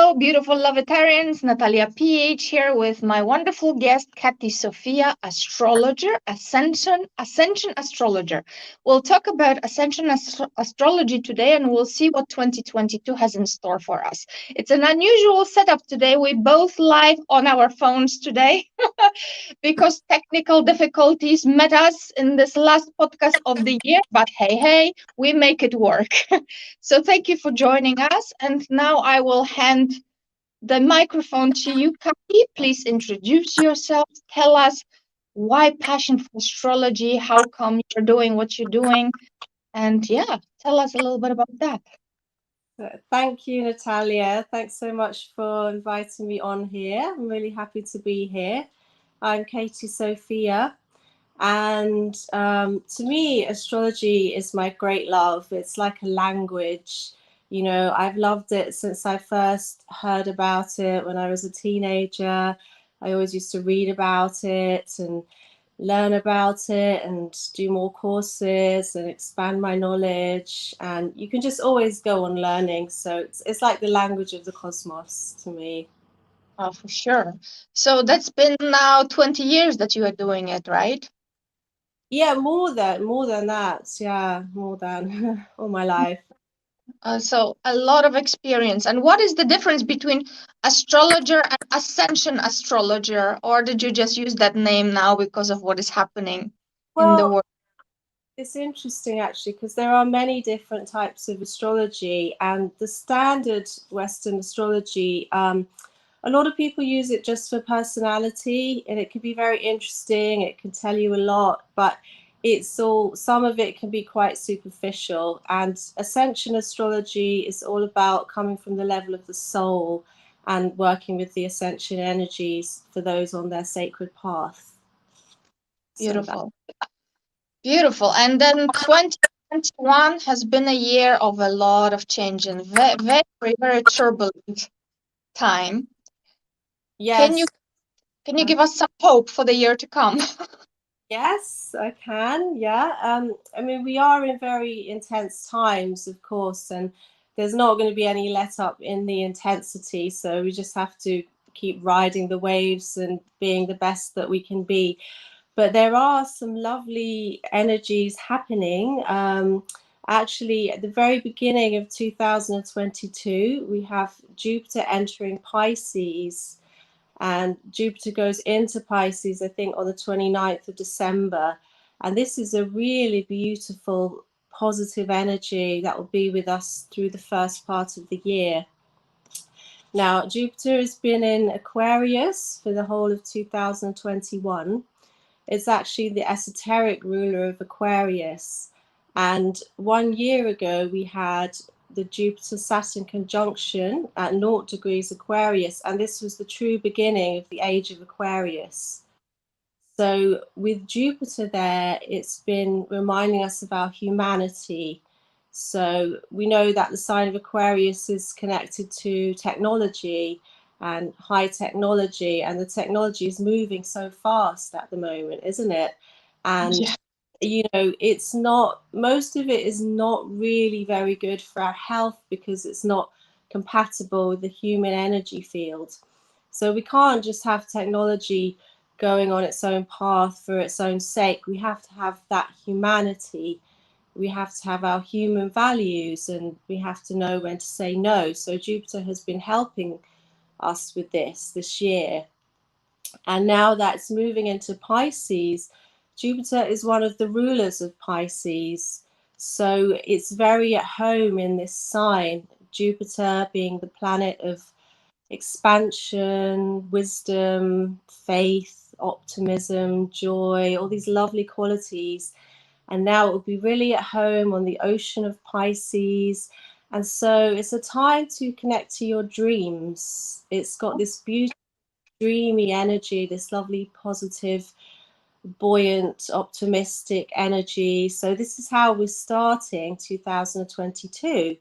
Hello, beautiful Lovetarians. Natalia PH here with my wonderful guest, Katy Sophia, astrologer, Ascension Astrologer. We'll talk about Ascension Astrology today, and we'll see what 2022 has in store for us. It's an unusual setup today. We both live on our phones today because technical difficulties met us in this last podcast of the year, but hey, we make it work. So thank you for joining us. And now I will hand the microphone to you, Katy. Please introduce yourself. Tell us why passion for astrology, how come you're doing what you're doing. And yeah, tell us a little bit about that. Thank you, Natalia. Thanks so much for inviting me on here. I'm really happy to be here. I'm Katy Sophia. And to me, astrology is my great love. It's like a language. You know, I've loved it since I first heard about it when I was a teenager. I always used to read about it and learn about it and do more courses and expand my knowledge. And you can just always go on learning. So it's like the language of the cosmos to me. Oh, for sure. So that's been now 20 years that you are doing it, right? Yeah, more than that. Yeah, more than all my life. So a lot of experience. And what is the difference between astrologer and ascension astrologer? Or did you just use that name now because of what is happening in the world? It's interesting actually, because there are many different types of astrology, and the standard Western astrology, a lot of people use it just for personality, and it can be very interesting. It can tell you a lot, but some of it can be quite superficial. And Ascension Astrology is all about coming from the level of the soul and working with the ascension energies for those on their sacred path. Beautiful. Beautiful. And then 2021 has been a year of a lot of change and very, very turbulent time. Yes. Can you give us some hope for the year to come? Yes, I can. Yeah. I mean, we are in very intense times, of course, and there's not going to be any let up in the intensity. So we just have to keep riding the waves and being the best that we can be. But there are some lovely energies happening. Actually, at the very beginning of 2022, we have Jupiter entering Pisces. And Jupiter goes into Pisces, I think, on the 29th of December. And this is a really beautiful, positive energy that will be with us through the first part of the year. Now, Jupiter has been in Aquarius for the whole of 2021. It's actually the esoteric ruler of Aquarius. And 1 year ago, we had the Jupiter-Saturn conjunction at 0 degrees Aquarius, and this was the true beginning of the age of Aquarius. So with Jupiter there, it's been reminding us of our humanity. So we know that the sign of Aquarius is connected to technology and high technology, and the technology is moving so fast at the moment, isn't it? And you know, it's not, most of it is not really very good for our health because it's not compatible with the human energy field. So we can't just have technology going on its own path for its own sake. We have to have that humanity. We have to have our human values, and we have to know when to say no. So Jupiter has been helping us with this year. And now that's moving into Pisces. Jupiter is one of the rulers of Pisces, so it's very at home in this sign. Jupiter being the planet of expansion, wisdom, faith, optimism, joy, all these lovely qualities. And now it will be really at home on the ocean of Pisces. And so it's a time to connect to your dreams. It's got this beautiful, dreamy energy, this lovely, positive, buoyant, optimistic energy. So this is how we're starting 2022.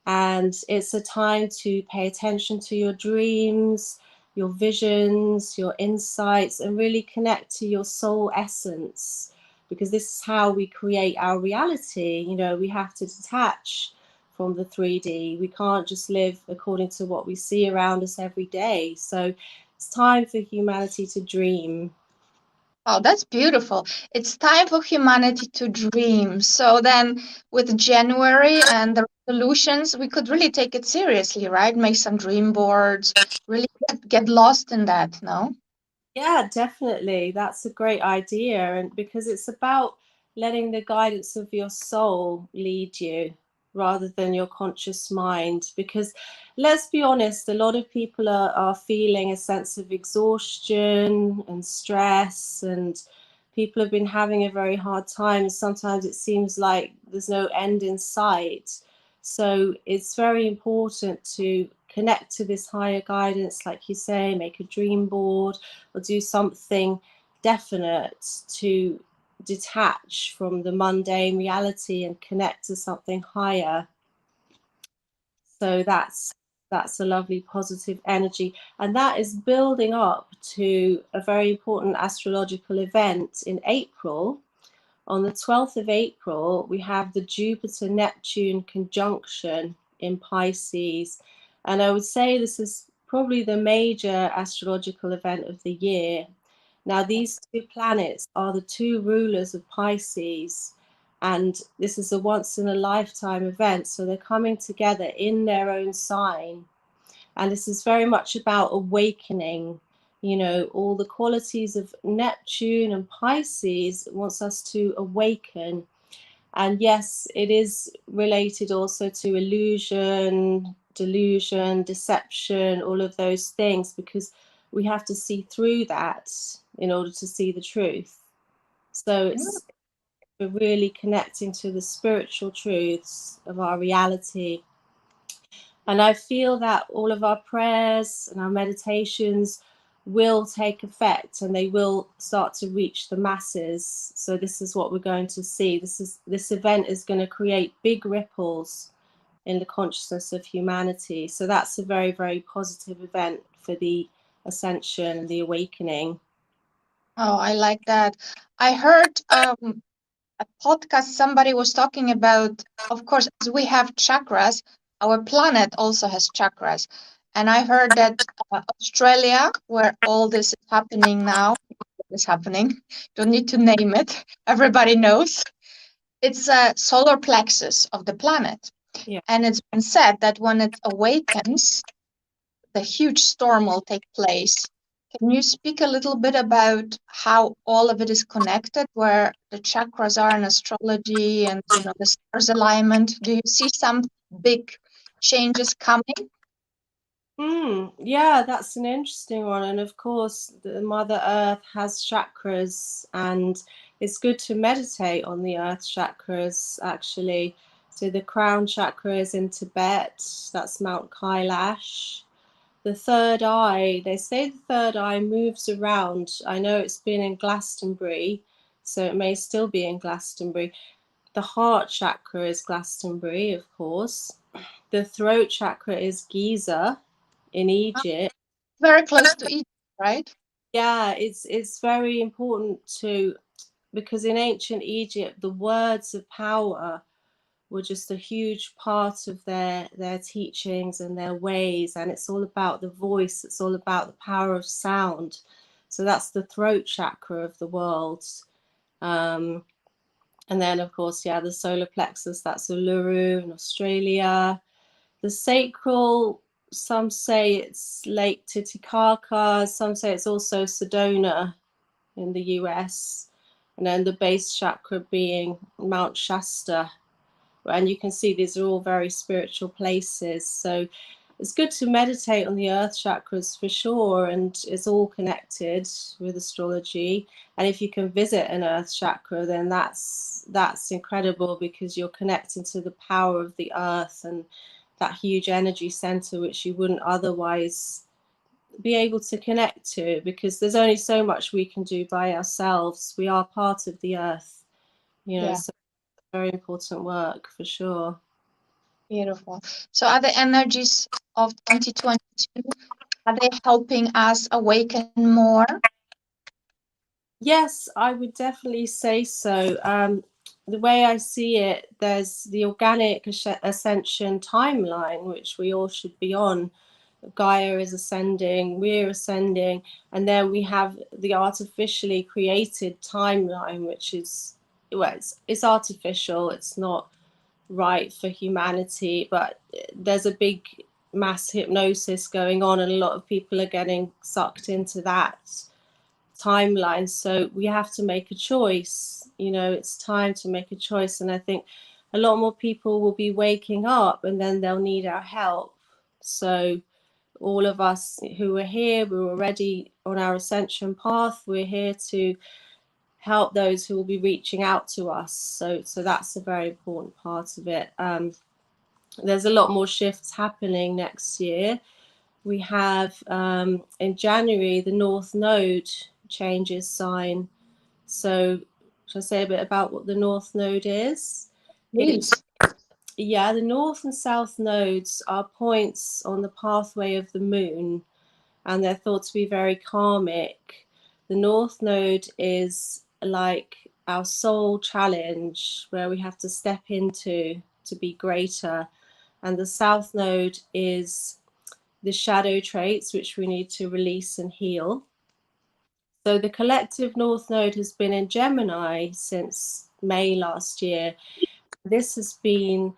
And it's a time to pay attention to your dreams, your visions, your insights, and really connect to your soul essence, because this is how we create our reality. You know, we have to detach from the 3D. We can't just live according to what we see around us every day. So it's time for humanity to dream. Oh, that's beautiful. It's time for humanity to dream. So then with January and the resolutions, we could really take it seriously, right? Make some dream boards, really get lost in that, no? Yeah, definitely. That's a great idea. And because it's about letting the guidance of your soul lead you rather than your conscious mind. Because let's be honest, a lot of people are feeling a sense of exhaustion and stress, and people have been having a very hard time. Sometimes it seems like there's no end in sight. So it's very important to connect to this higher guidance, like you say, make a dream board or do something definite to detach from the mundane reality and connect to something higher. So that's a lovely positive energy, and that is building up to a very important astrological event in April. On the 12th of April, we have the Jupiter-Neptune conjunction in Pisces. And I would say this is probably the major astrological event of the year. Now, these two planets are the two rulers of Pisces, and this is a once in a lifetime event. So they're coming together in their own sign. And this is very much about awakening. You know, all the qualities of Neptune and Pisces wants us to awaken. And yes, it is related also to illusion, delusion, deception, all of those things, because we have to see through that in order to see the truth. So we're really connecting to the spiritual truths of our reality. And I feel that all of our prayers and our meditations will take effect, and they will start to reach the masses. So this is what we're going to see. This event is going to create big ripples in the consciousness of humanity. So that's a very, very positive event for the ascension and the awakening. Oh, I like that. I heard a podcast, somebody was talking about, of course, as we have chakras, our planet also has chakras. And I heard that Australia, where all this is happening now, is happening, don't need to name it, everybody knows, it's a solar plexus of the planet. Yeah. And it's been said that when it awakens, the huge storm will take place. Can you speak a little bit about how all of it is connected, where the chakras are in astrology and, you know, the stars alignment? Do you see some big changes coming? Yeah, that's an interesting one. And of course, the Mother Earth has chakras, and it's good to meditate on the Earth chakras, actually. So the crown chakra is in Tibet, that's Mount Kailash. The third eye, they say the third eye moves around. I know it's been in Glastonbury, so it may still be in Glastonbury. The heart chakra is Glastonbury, of course. The throat chakra is Giza in Egypt. Very close to Egypt, right? Yeah, it's very important to, because in ancient Egypt, the words of power were just a huge part of their teachings and their ways, and it's all about the voice, it's all about the power of sound. So that's the throat chakra of the world. And then of course, yeah, the solar plexus, that's Uluru in Australia. The sacral, some say it's Lake Titicaca, some say it's also Sedona in the US. And then the base chakra being Mount Shasta. And you can see these are all very spiritual places. So it's good to meditate on the earth chakras for sure, and it's all connected with astrology. And if you can visit an earth chakra, then that's incredible, because you're connecting to the power of the earth and that huge energy center which you wouldn't otherwise be able to connect to, because there's only so much we can do by ourselves. We are part of the earth, you know. Yeah. So very important work for sure. Beautiful. So are the energies of 2022, are they helping us awaken more? Yes, I would definitely say so. the way I see it, there's the organic ascension timeline, which we all should be on. Gaia is ascending, we're ascending, and then we have the artificially created timeline, which is, well, it's artificial, it's not right for humanity, but there's a big mass hypnosis going on, and a lot of people are getting sucked into that timeline. So we have to make a choice. You know, it's time to make a choice, and I think a lot more people will be waking up, and then they'll need our help. So all of us who are here, we're already on our ascension path. We're here to help those who will be reaching out to us. So that's a very important part of it. There's a lot more shifts happening next year. We have in January, the North Node changes sign. So shall I say a bit about what the North Node is? Please. Yeah, the North and South nodes are points on the pathway of the moon, and they're thought to be very karmic. The North Node is like our soul challenge, where we have to step into to be greater. And the South Node is the shadow traits, which we need to release and heal. So the collective North Node has been in Gemini since May last year. This has been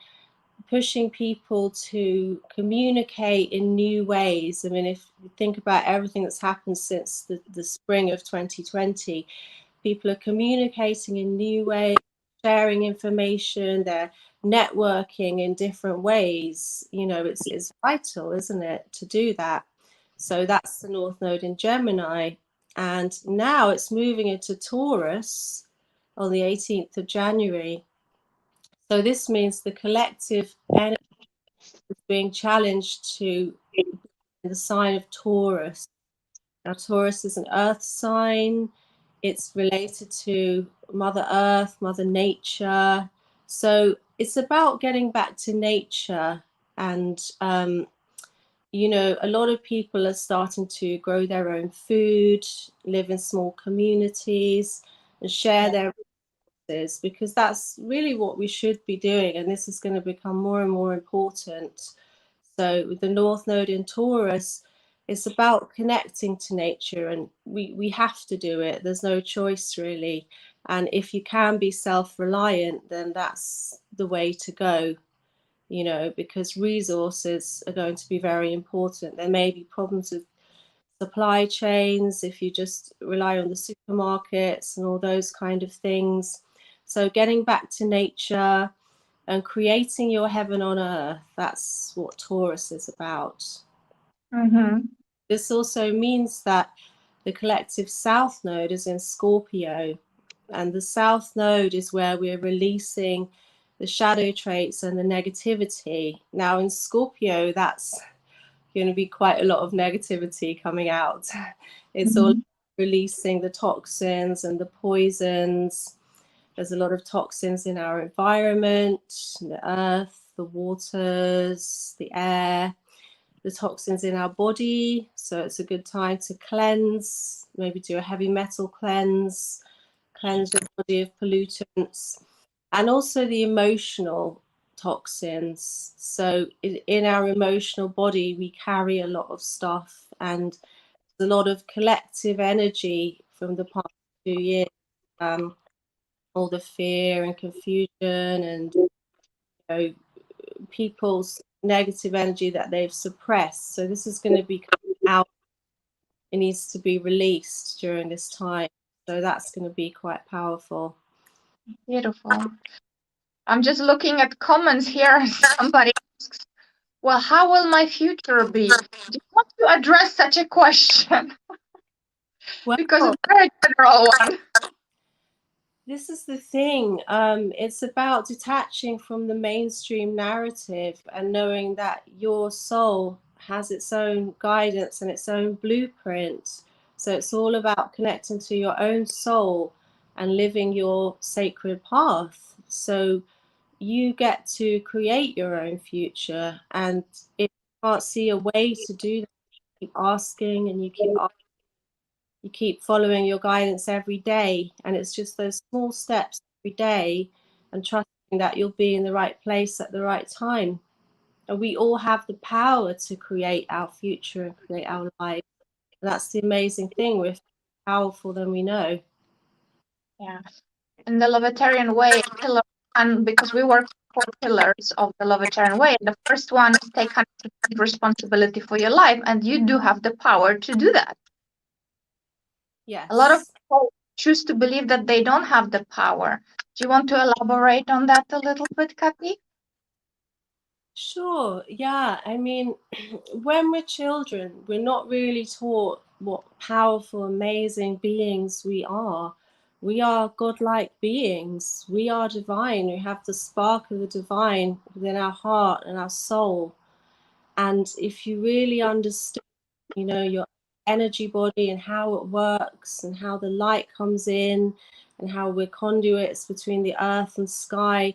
pushing people to communicate in new ways. I mean, if you think about everything that's happened since the spring of 2020, people are communicating in new ways, sharing information, they're networking in different ways. You know, it's vital, isn't it, to do that? So that's the North Node in Gemini. And now it's moving into Taurus on the 18th of January. So this means the collective energy is being challenged to the sign of Taurus. Now, Taurus is an earth sign. It's related to Mother Earth, Mother Nature. So it's about getting back to nature. And, you know, a lot of people are starting to grow their own food, live in small communities, and share their resources, because that's really what we should be doing. And this is going to become more and more important. So with the North Node in Taurus, it's about connecting to nature, and we have to do it. There's no choice, really. And if you can be self-reliant, then that's the way to go, you know, because resources are going to be very important. There may be problems with supply chains if you just rely on the supermarkets and all those kind of things. So getting back to nature and creating your heaven on earth, that's what Taurus is about. Mm-hmm. This also means that the collective South Node is in Scorpio, and the South Node is where we're releasing the shadow traits and the negativity. Now in Scorpio, that's going to be quite a lot of negativity coming out. It's all releasing the toxins and the poisons. There's a lot of toxins in our environment, the earth, the waters, the air, the toxins in our body. So it's a good time to cleanse, maybe do a heavy metal cleanse your body of pollutants, and also the emotional toxins. So in our emotional body, we carry a lot of stuff, and a lot of collective energy from the past 2 years. All the fear and confusion, and you know, people's negative energy that they've suppressed. So this is going to be coming out. It needs to be released during this time. So that's going to be quite powerful. Beautiful. I'm just looking at comments here. Somebody asks, well, how will my future be? Do you want to address such a question? Well, because it's a very general one. This is the thing. It's about detaching from the mainstream narrative and knowing that your soul has its own guidance and its own blueprint. So it's all about connecting to your own soul and living your sacred path. So you get to create your own future. And if you can't see a way to do that, you keep asking and you keep following your guidance every day. And it's just those small steps every day and trusting that you'll be in the right place at the right time. And we all have the power to create our future and create our life. And that's the amazing thing. We're powerful than we know. Yeah. In the Lovetarian Way, pillar, and because we work 4 pillars of the Lovetarian Way, the first one is take 100% responsibility for your life, and you do have the power to do that. Yes. A lot of people choose to believe that they don't have the power. Do you want to elaborate on that a little bit, Katy? Sure. Yeah. I mean, when we're children, we're not really taught what powerful, amazing beings we are. We are godlike beings. We are divine. We have the spark of the divine within our heart and our soul. And if you really understood, your energy body and how it works and how the light comes in and how we're conduits between the earth and sky,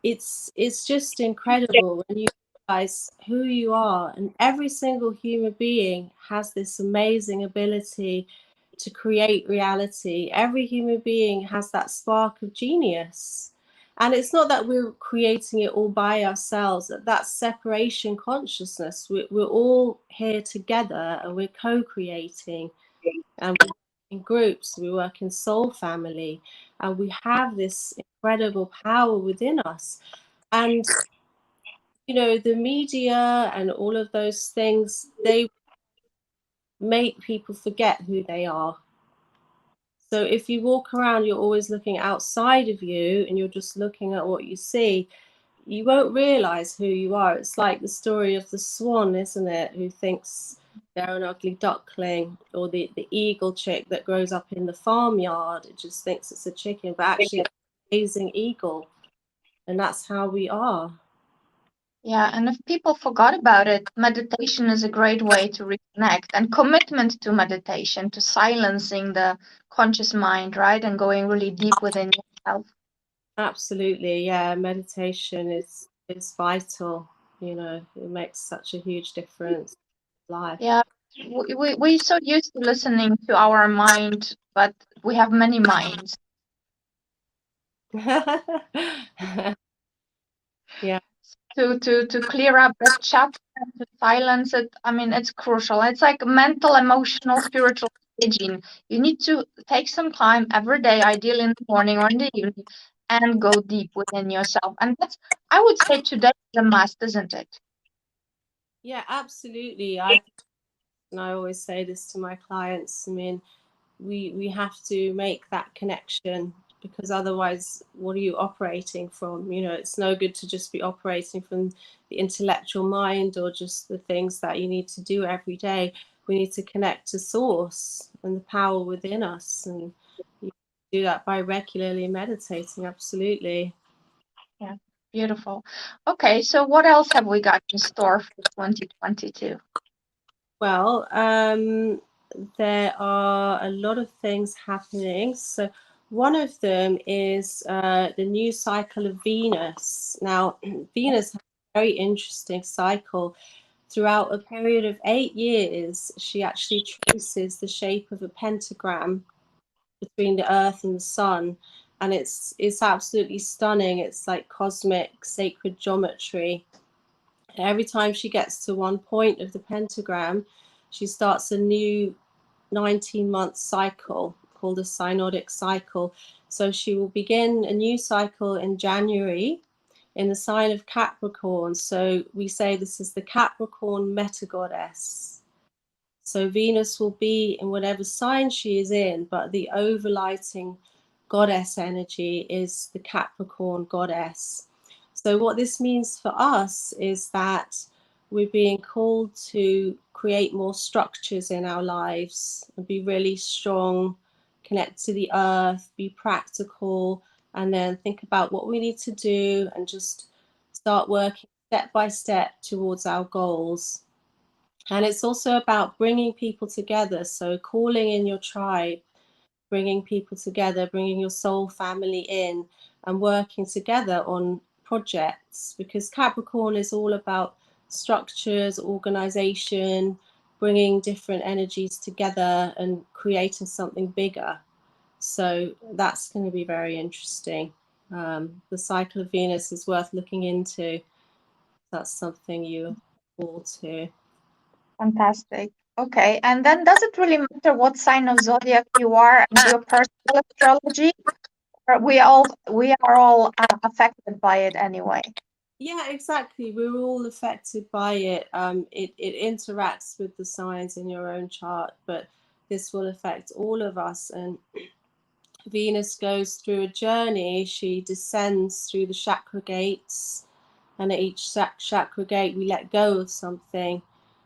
it's just incredible when you realize who you are. And every single human being has this amazing ability to create reality. Every human being has that spark of genius. And it's not that we're creating it all by ourselves, that separation consciousness. We're all here together and we're co-creating, and we work in groups, we work in soul family, and we have this incredible power within us. And the media and all of those things, they make people forget who they are. So if you walk around, you're always looking outside of you and you're just looking at what you see, you won't realize who you are. It's like the story of the swan, isn't it, who thinks they're an ugly duckling, or the eagle chick that grows up in the farmyard. It just thinks it's a chicken, but actually it's an amazing eagle. And that's how we are. Yeah, and if people forgot about it, meditation is a great way to reconnect, and commitment to meditation, to silencing the conscious mind, right? And going really deep within yourself. Absolutely, yeah. Meditation is vital. It makes such a huge difference in life. Yeah, we so used to listening to our mind, but we have many minds. Yeah. To clear up that chapter and to silence it, I mean, it's crucial. It's like mental, emotional, spiritual hygiene. You need to take some time every day, ideally in the morning or in the evening, and go deep within yourself. And that's, I would say, today is a must, isn't it? Yeah, absolutely. And I always say this to my clients. I mean, we have to make that connection, because otherwise, what are you operating from? It's no good to just be operating from the intellectual mind or just the things that you need to do every day. We need to connect to source and the power within us, and you do that by regularly meditating. Absolutely. Yeah, beautiful. Okay, so what else have we got in store for 2022? Well, there are a lot of things happening. So one of them is the new cycle of Venus. Now, Venus has a very interesting cycle. Throughout a period of 8 years, she actually traces the shape of a pentagram between the Earth and the Sun. And it's absolutely stunning. It's like cosmic sacred geometry. Every time she gets to one point of the pentagram, she starts a new 19-month cycle called a synodic cycle. So she will begin a new cycle in January in the sign of Capricorn. So we say this is the Capricorn meta goddess. So Venus will be in whatever sign she is in, but the overlighting goddess energy is the Capricorn goddess. So what this means for us is that we're being called to create more structures in our lives and be really strong, connect to the earth, be practical, and then think about what we need to do and just start working step by step towards our goals. And it's also about bringing people together. So calling in your tribe, bringing people together, bringing your soul family in and working together on projects, because Capricorn is all about structures, organization, bringing different energies together and creating something bigger. So that's going to be very interesting. The cycle of Venus is worth looking into. That's something you fall to. Fantastic. Okay. And then does it really matter what sign of zodiac you are and your personal astrology? Or we are all affected by it anyway? Yeah, exactly. We're all affected by it. It interacts with the signs in your own chart, but this will affect all of us. And Venus goes through a journey. She descends through the chakra gates, and at each chakra gate, we let go of something.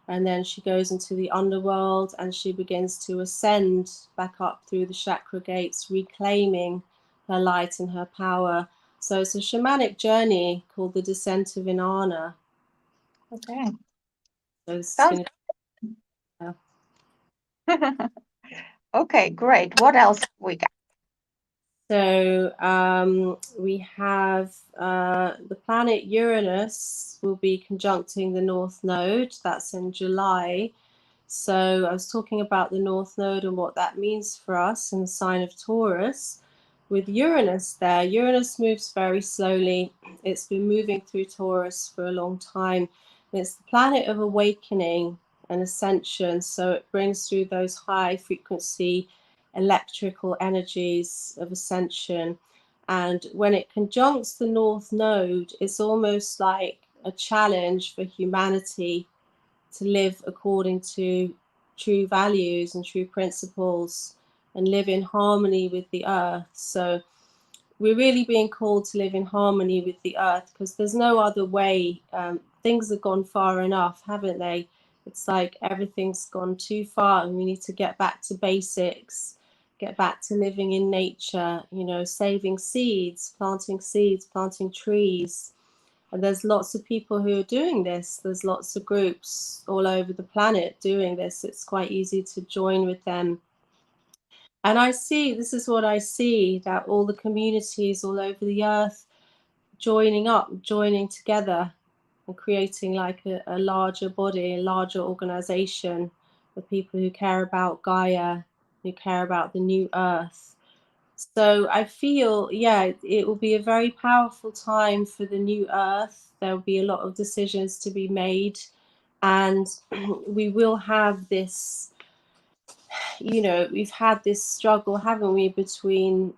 And then she goes into the underworld and she begins to ascend back up through the chakra gates, reclaiming her light and her power. So it's a shamanic journey called the Descent of Inanna. Okay. So it's Sounds gonna, okay, great. What else have we got? So we have the planet Uranus will be conjuncting the North Node. That's in July. So I was talking about the North Node and what that means for us in the sign of Taurus. With Uranus there, Uranus moves very slowly. It's been moving through Taurus for a long time. It's the planet of awakening and ascension. So it brings through those high frequency electrical energies of ascension. And when it conjuncts the North Node, it's almost like a challenge for humanity to live according to true values and true principles and live in harmony with the earth. So we're really being called to live in harmony with the earth because there's no other way. Things have gone far enough, haven't they? It's like everything's gone too far and we need to get back to basics, get back to living in nature, saving seeds, planting trees. And there's lots of people who are doing this. There's lots of groups all over the planet doing this. It's quite easy to join with them. And this is what I see, that all the communities all over the earth joining together and creating like a larger body, a larger organization of people who care about Gaia, who care about the new earth. So I feel, it will be a very powerful time for the new earth. There will be a lot of decisions to be made, and we will have this, we've had this struggle, haven't we, between,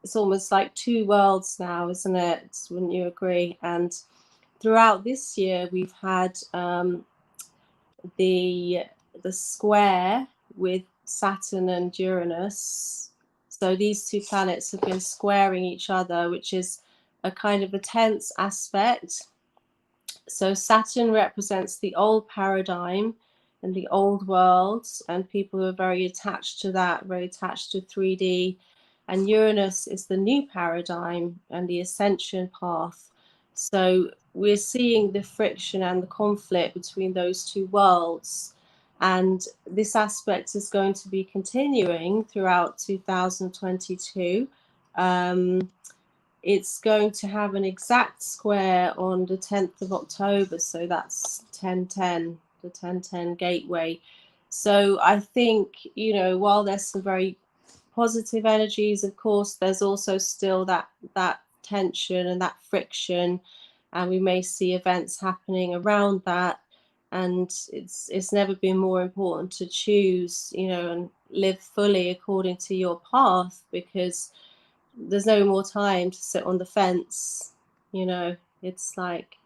it's almost like two worlds now, isn't it? Wouldn't you agree? And throughout this year, we've had the square with Saturn and Uranus. So these two planets have been squaring each other, which is a kind of a tense aspect. So Saturn represents the old paradigm and the old world, and people are very attached to that, very attached to 3D. And Uranus is the new paradigm and the ascension path. So we're seeing the friction and the conflict between those two worlds. And this aspect is going to be continuing throughout 2022. It's going to have an exact square on the 10th of October. So that's 1010, the 1010 gateway. So I think, while there's some very positive energies, of course, there's also still that tension and that friction, and we may see events happening around that. And it's never been more important to choose, and live fully according to your path, because there's no more time to sit on the fence. It's like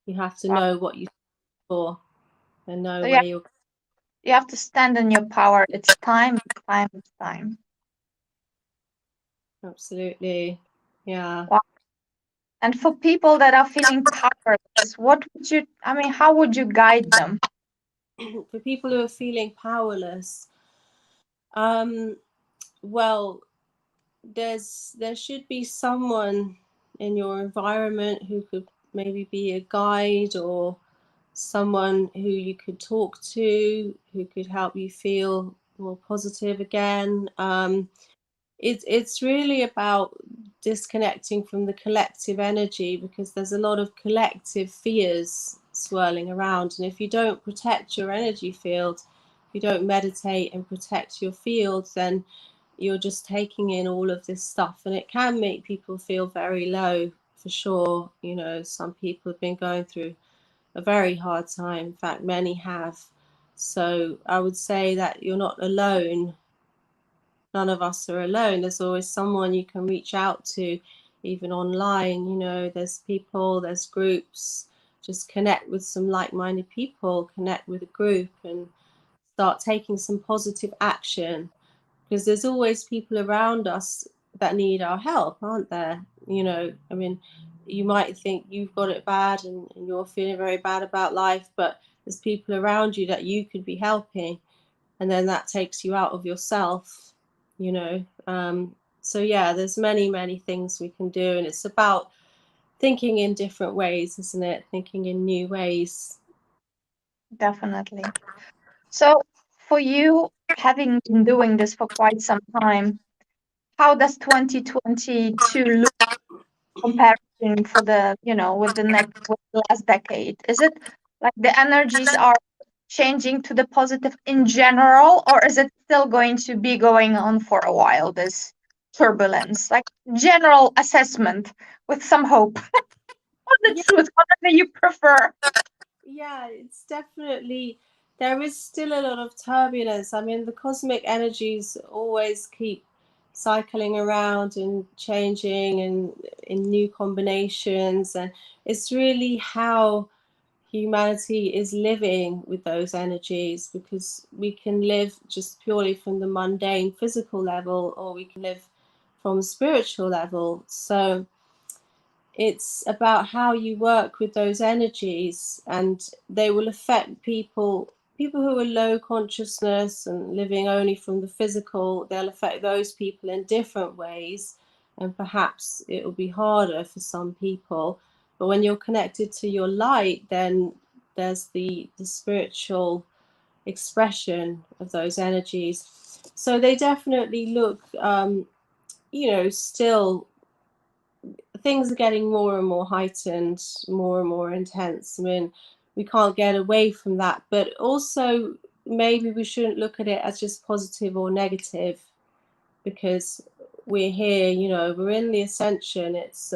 you have to know what you're for and know So where you're. you have to stand in your power. It's time, it's time. Absolutely. Yeah. Wow. And for people that are feeling powerless, how would you guide them? For people who are feeling powerless, well, there should be someone in your environment who could maybe be a guide, or someone who you could talk to, who could help you feel more positive again. It's really about disconnecting from the collective energy, because there's a lot of collective fears swirling around. And if you don't protect your energy field, if you don't meditate and protect your field, then you're just taking in all of this stuff, and it can make people feel very low, for sure. You know, some people have been going through a very hard time. In fact, many have. So I would say that you're not alone. None of us are alone. There's always someone you can reach out to, even online. You know, there's people, there's groups. Just connect with some like-minded people, connect with a group, and start taking some positive action, because there's always people around us that need our help, aren't there? You know, I mean, you might think you've got it bad and you're feeling very bad about life, but there's people around you that you could be helping, and then that takes you out of yourself, you know. So yeah, there's many things we can do, and it's about thinking in different ways, isn't it? Thinking in new ways. Definitely. So for you, having been doing this for quite some time, how does 2022 look comparison for the, with the last decade? Is it like the energies are changing to the positive in general, or is it still going to be going on for a while, this turbulence? Like general assessment with some hope. Or the truth, whatever you prefer. Yeah, it's definitely, there is still a lot of turbulence. I mean, the cosmic energies always keep cycling around and changing and in new combinations, and it's really how humanity is living with those energies, because we can live just purely from the mundane physical level, or we can live from a spiritual level. So it's about how you work with those energies, and they will affect people who are low consciousness and living only from the physical. They'll affect those people in different ways, and perhaps it will be harder for some people. But when you're connected to your light, then there's the spiritual expression of those energies. So they definitely look, still things are getting more and more heightened, more and more intense. I mean, we can't get away from that, but also maybe we shouldn't look at it as just positive or negative, because we're here, we're in the ascension. It's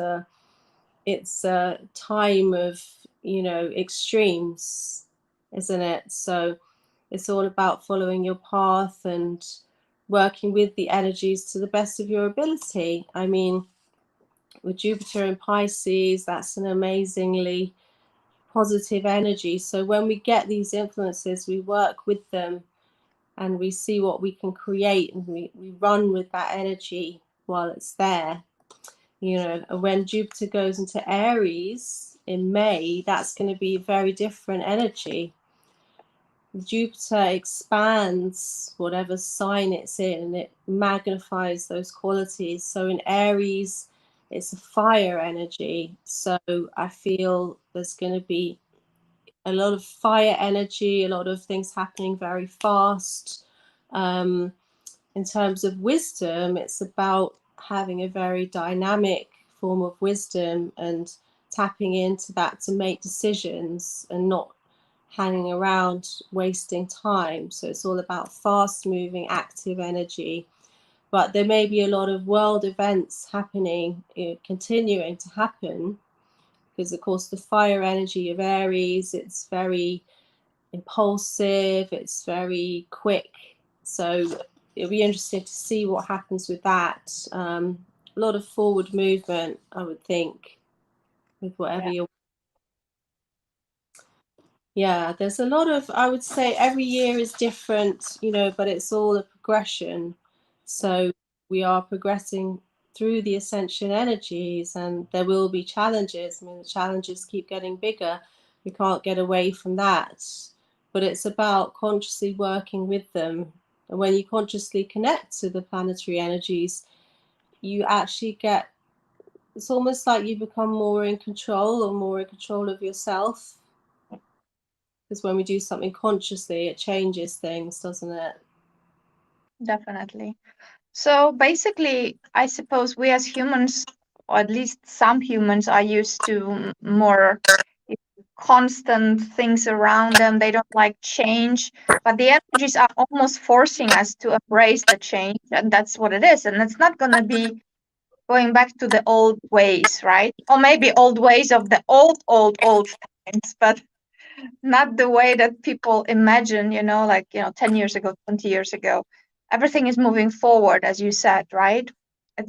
a time of, extremes, isn't it? So it's all about following your path and working with the energies to the best of your ability. I mean, with Jupiter in Pisces, that's an amazingly positive energy. So when we get these influences, we work with them and we see what we can create, and we run with that energy while it's there. And when Jupiter goes into Aries in May, that's going to be a very different energy. Jupiter expands whatever sign it's in, and it magnifies those qualities. So in Aries, it's a fire energy. So I feel there's going to be a lot of fire energy, a lot of things happening very fast. In terms of wisdom, it's about having a very dynamic form of wisdom and tapping into that to make decisions and not hanging around wasting time. So it's all about fast moving, active energy. But there may be a lot of world events happening, continuing to happen, because of course the fire energy of Aries, it's very impulsive, it's very quick. So it'll be interesting to see what happens with that. A lot of forward movement, I would think, with whatever you're. Yeah, there's a lot of, I would say every year is different, but it's all a progression. So we are progressing through the ascension energies, and there will be challenges. I mean, the challenges keep getting bigger. We can't get away from that. But it's about consciously working with them. And when you consciously connect to the planetary energies, you actually get, it's almost like you become more in control, or more in control of yourself. Because when we do something consciously, it changes things, doesn't it? Definitely. So basically, I suppose we as humans, or at least some humans, are used to more constant things around them. They don't like change, but the energies are almost forcing us to embrace the change, and that's what it is. And it's not going to be going back to the old ways, right? Or maybe old ways of the old times, but not the way that people imagine, like, 10 years ago, 20 years ago. Everything is moving forward, as you said, right?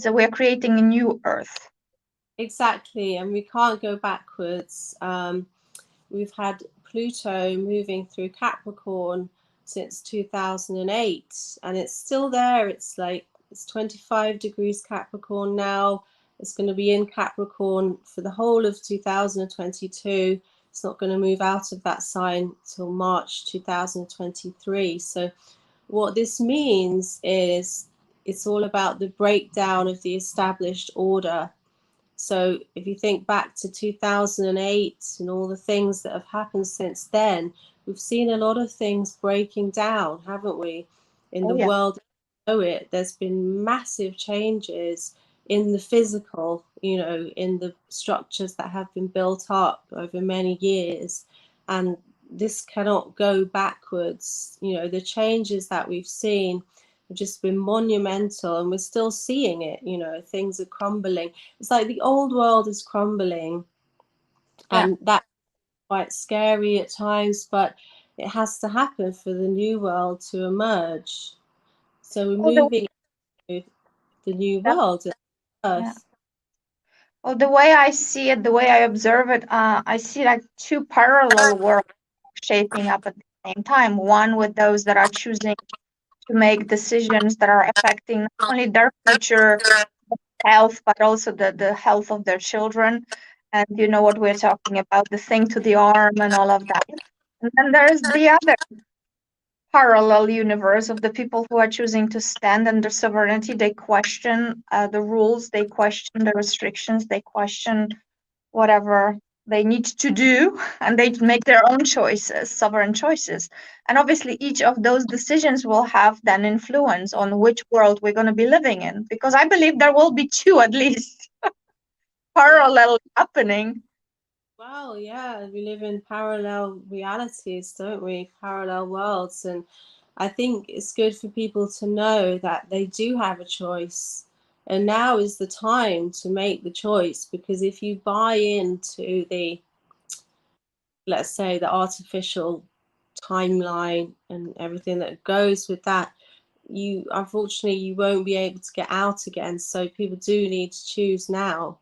We're creating a new earth. Exactly, and we can't go backwards. We've had Pluto moving through Capricorn since 2008, and it's still there. It's 25 degrees Capricorn now. It's going to be in Capricorn for the whole of 2022. It's not going to move out of that sign till March 2023. So what this means is it's all about the breakdown of the established order. So if you think back to 2008 and all the things that have happened since then, we've seen a lot of things breaking down, haven't we? In the world, there's been massive changes in the physical, in the structures that have been built up over many years. And this cannot go backwards. The changes that we've seen have just been monumental, and we're still seeing it. Things are crumbling. It's like the old world is crumbling, and that's quite scary at times, but it has to happen for the new world to emerge. So we're moving to the new world, Earth. Well, the way I see it, the way I observe it, I see like two parallel worlds shaping up at the same time. One with those that are choosing to make decisions that are affecting not only their future health, but also the health of their children. And you know what we're talking about, the thing to the arm and all of that. And then there's the other parallel universe of the people who are choosing to stand under sovereignty. They question the rules, they question the restrictions, they question whatever they need to do, and they make their own choices, sovereign choices. And obviously each of those decisions will have then influence on which world we're going to be living in, because I believe there will be two at least parallel happening. Well, yeah, we live in parallel realities, don't we? Parallel worlds. And I think it's good for people to know that they do have a choice. And now is the time to make the choice, because if you buy into let's say, the artificial timeline and everything that goes with that, unfortunately, you won't be able to get out again. So people do need to choose now.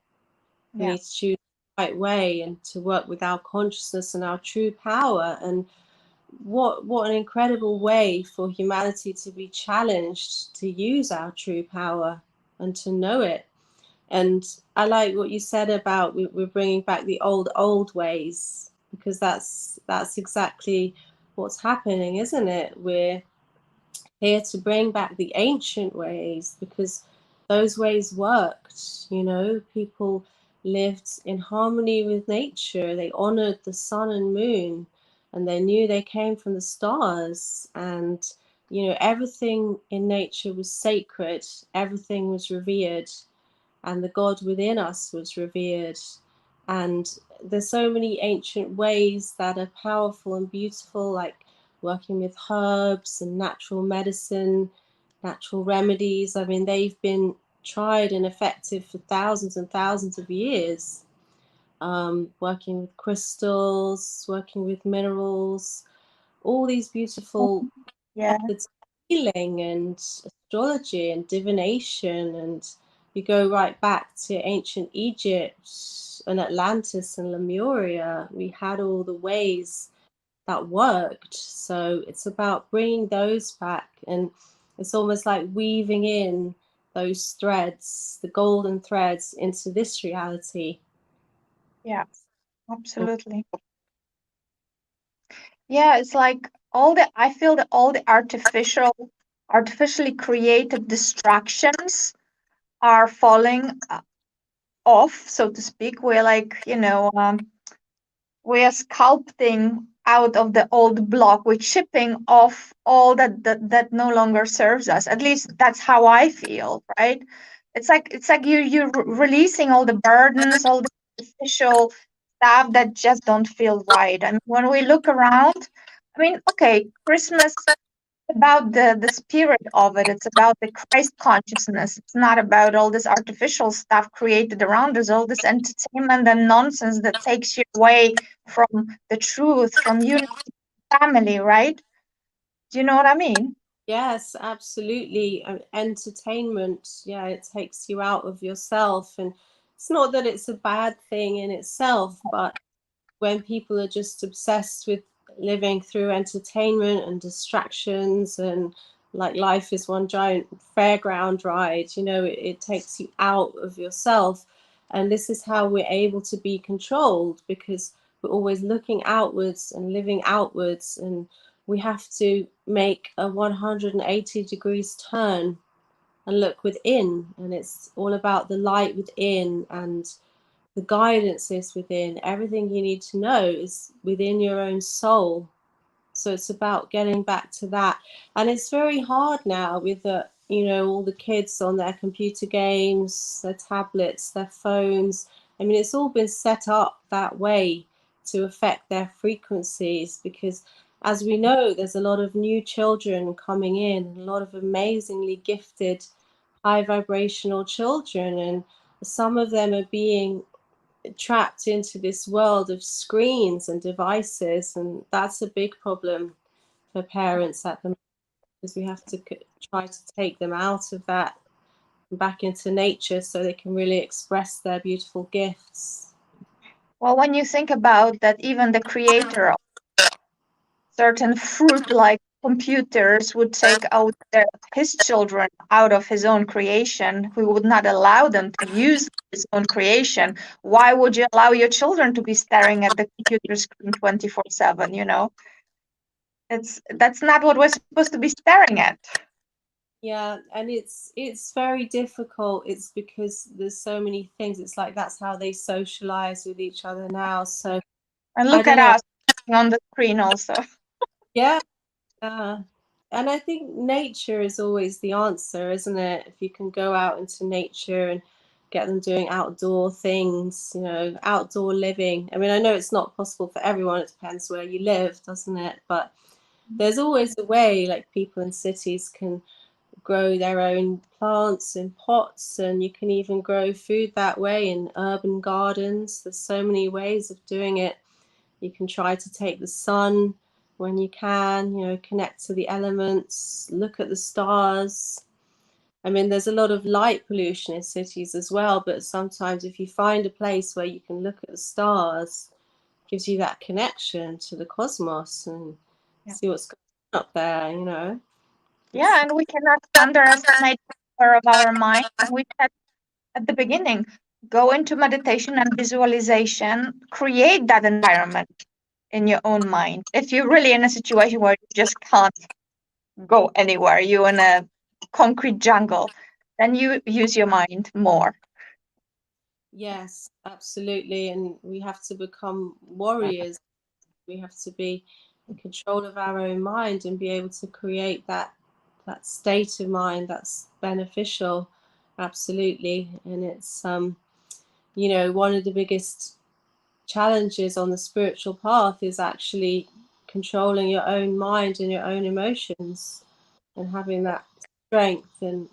We need to choose the right way and to work with our consciousness and our true power. And what an incredible way for humanity to be challenged to use our true power and to know it. And I like what you said about we're bringing back the old ways, because that's exactly what's happening, isn't it? We're here to bring back the ancient ways, because those ways worked. People lived in harmony with nature. They honored the sun and moon, and they knew they came from the stars. And everything in nature was sacred, everything was revered, and the God within us was revered. And there's so many ancient ways that are powerful and beautiful, like working with herbs and natural medicine, natural remedies. I mean, they've been tried and effective for thousands and thousands of years. Working with crystals, working with minerals, all these beautiful methods of healing and astrology and divination. And you go right back to ancient Egypt and Atlantis and Lemuria. We had all the ways that worked. So it's about bringing those back, and it's almost like weaving in those threads, the golden threads, into this reality. Yeah, absolutely. Yeah, it's like I feel that all the artificially created distractions are falling off, so to speak. We're like, we are sculpting out of the old block. We're chipping off all that no longer serves us. At least that's how I feel, right? It's like you're releasing all the burdens, all the artificial stuff that just don't feel right. I mean, when we look around, I mean, okay, Christmas about the spirit of it. It's about the Christ consciousness. It's not about all this artificial stuff created around us, all this entertainment and nonsense that takes you away from the truth, from unity, family, right? Do you know what I mean? Yes, absolutely. Entertainment, yeah, it takes you out of yourself. And it's not that it's a bad thing in itself, but when people are just obsessed with living through entertainment and distractions, and like life is one giant fairground ride, it takes you out of yourself. And this is how we're able to be controlled, because we're always looking outwards and living outwards, and we have to make a 180 degrees turn and look within. And it's all about the light within, and the guidance is within. Everything you need to know is within your own soul. So it's about getting back to that. And it's very hard now with all the kids on their computer games, their tablets, their phones. I mean, it's all been set up that way to affect their frequencies, because as we know, there's a lot of new children coming in, a lot of amazingly gifted, high vibrational children, and some of them are being trapped into this world of screens and devices, and that's a big problem for parents at the moment, because we have to try to take them out of that and back into nature so they can really express their beautiful gifts. Well, when you think about that, even the creator of certain fruit-like computers would take out his children out of his own creation, who would not allow them to use his own creation. Why would you allow your children to be staring at the computer screen 24/7? That's not what we're supposed to be staring at. Yeah, and it's very difficult. It's because there's so many things. It's like that's how they socialize with each other now. So And I look don't at know. us on the screen also. Yeah. And I think nature is always the answer, isn't it? If you can go out into nature and get them doing outdoor things, outdoor living. I mean, I know it's not possible for everyone. It depends where you live, doesn't it? But there's always a way, like people in cities can grow their own plants in pots, and you can even grow food that way in urban gardens. There's so many ways of doing it. You can try to take the sun when you can, connect to the elements, look at the stars. I mean, there's a lot of light pollution in cities as well, but sometimes if you find a place where you can look at the stars, it gives you that connection to the cosmos and see what's going on up there. Yeah, and we cannot underestimate the power of our mind. We said at the beginning, go into meditation and visualization, create that environment in your own mind. If you're really in a situation where you just can't go anywhere, you're in a concrete jungle, then you use your mind more. Yes, absolutely. And we have to become warriors. We have to be in control of our own mind and be able to create that state of mind that's beneficial. Absolutely. And it's one of the biggest challenges on the spiritual path is actually controlling your own mind and your own emotions, and having that strength and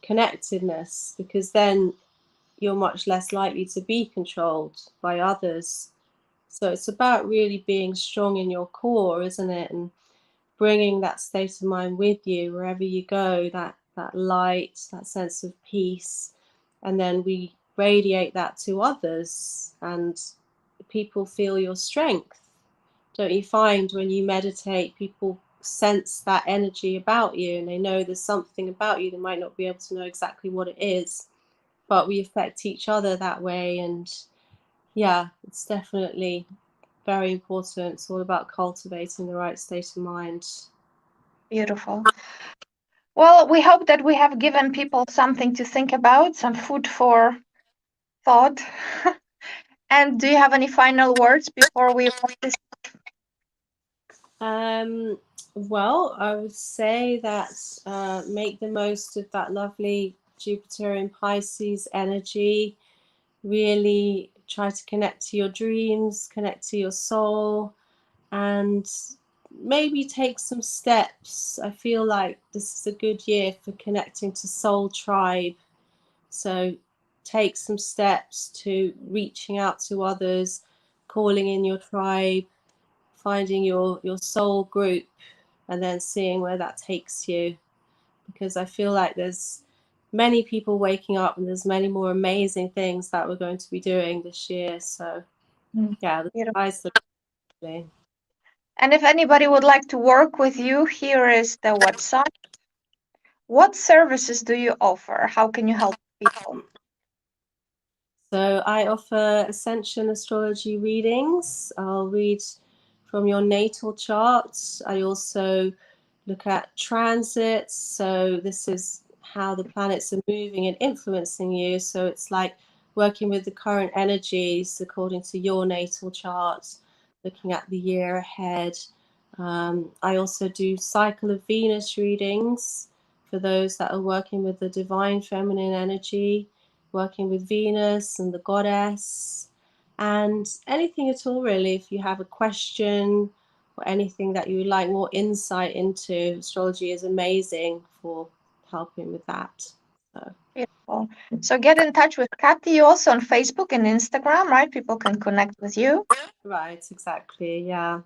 connectedness, because then you're much less likely to be controlled by others. So it's about really being strong in your core, isn't it? And bringing that state of mind with you wherever you go, that light, that sense of peace. And then we radiate that to others, and people feel your strength. Don't you find when you meditate, people sense that energy about you, and they know there's something about you. They might not be able to know exactly what it is, but we affect each other that way. And yeah, it's definitely very important. It's all about cultivating the right state of mind. Beautiful. Well, we hope that we have given people something to think about, some food for thought. And do you have any final words before we wrap this? Well, I would say that make the most of that lovely Jupiter in Pisces energy. Really try to connect to your dreams, connect to your soul, and maybe take some steps. I feel like this is a good year for connecting to soul tribe. So take some steps to reaching out to others, calling in your tribe, finding your soul group, and then seeing where that takes you. Because I feel like there's many people waking up, and there's many more amazing things that we're going to be doing this year. So yeah, the sky's the limit. And if anybody would like to work with you, here is the website. What services do you offer? How can you help people? So I offer Ascension Astrology readings. I'll read from your natal chart. I also look at transits. So this is how the planets are moving and influencing you. So it's like working with the current energies according to your natal chart, looking at the year ahead. I also do cycle of Venus readings for those that are working with the divine feminine energy, working with Venus and the goddess, and anything at all really. If you have a question or anything that you would like more insight into, astrology is amazing for helping with that. So. Beautiful. So get in touch with Katy also on Facebook and Instagram, right? People can connect with you. Right, exactly, yeah.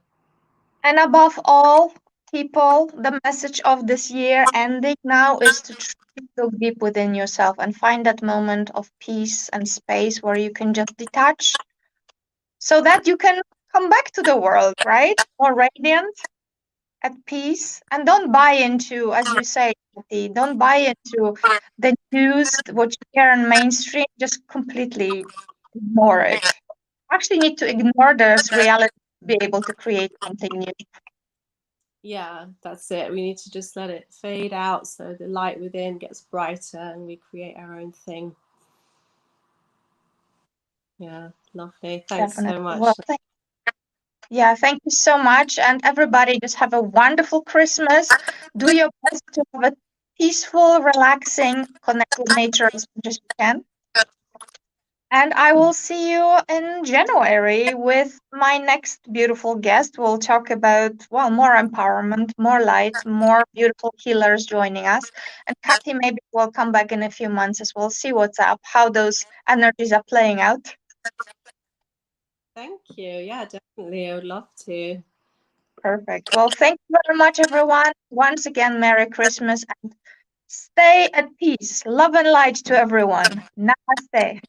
And above all, people, the message of this year ending now is to truly look deep within yourself and find that moment of peace and space where you can just detach so that you can come back to the world, right? More radiant, at peace, and don't buy into, as you say, Katy, don't buy into the news, what you hear in mainstream, just completely ignore it. Actually need to ignore this reality to be able to create something new. Yeah, that's it. We need to just let it fade out so the light within gets brighter and we create our own thing. Yeah, lovely. Thanks Definitely. so much. Well, thank you so much. And everybody, just have a wonderful Christmas. Do your best to have a peaceful, relaxing, connect with nature as much as you can. And I will see you in January with my next beautiful guest. We'll talk about, well, more empowerment, more light, more beautiful healers joining us. And Katy maybe will come back in a few months as well, see what's up, how those energies are playing out. Thank you. Yeah, definitely. I would love to. Perfect. Well, thank you very much, everyone. Once again, Merry Christmas and stay at peace. Love and light to everyone. Namaste.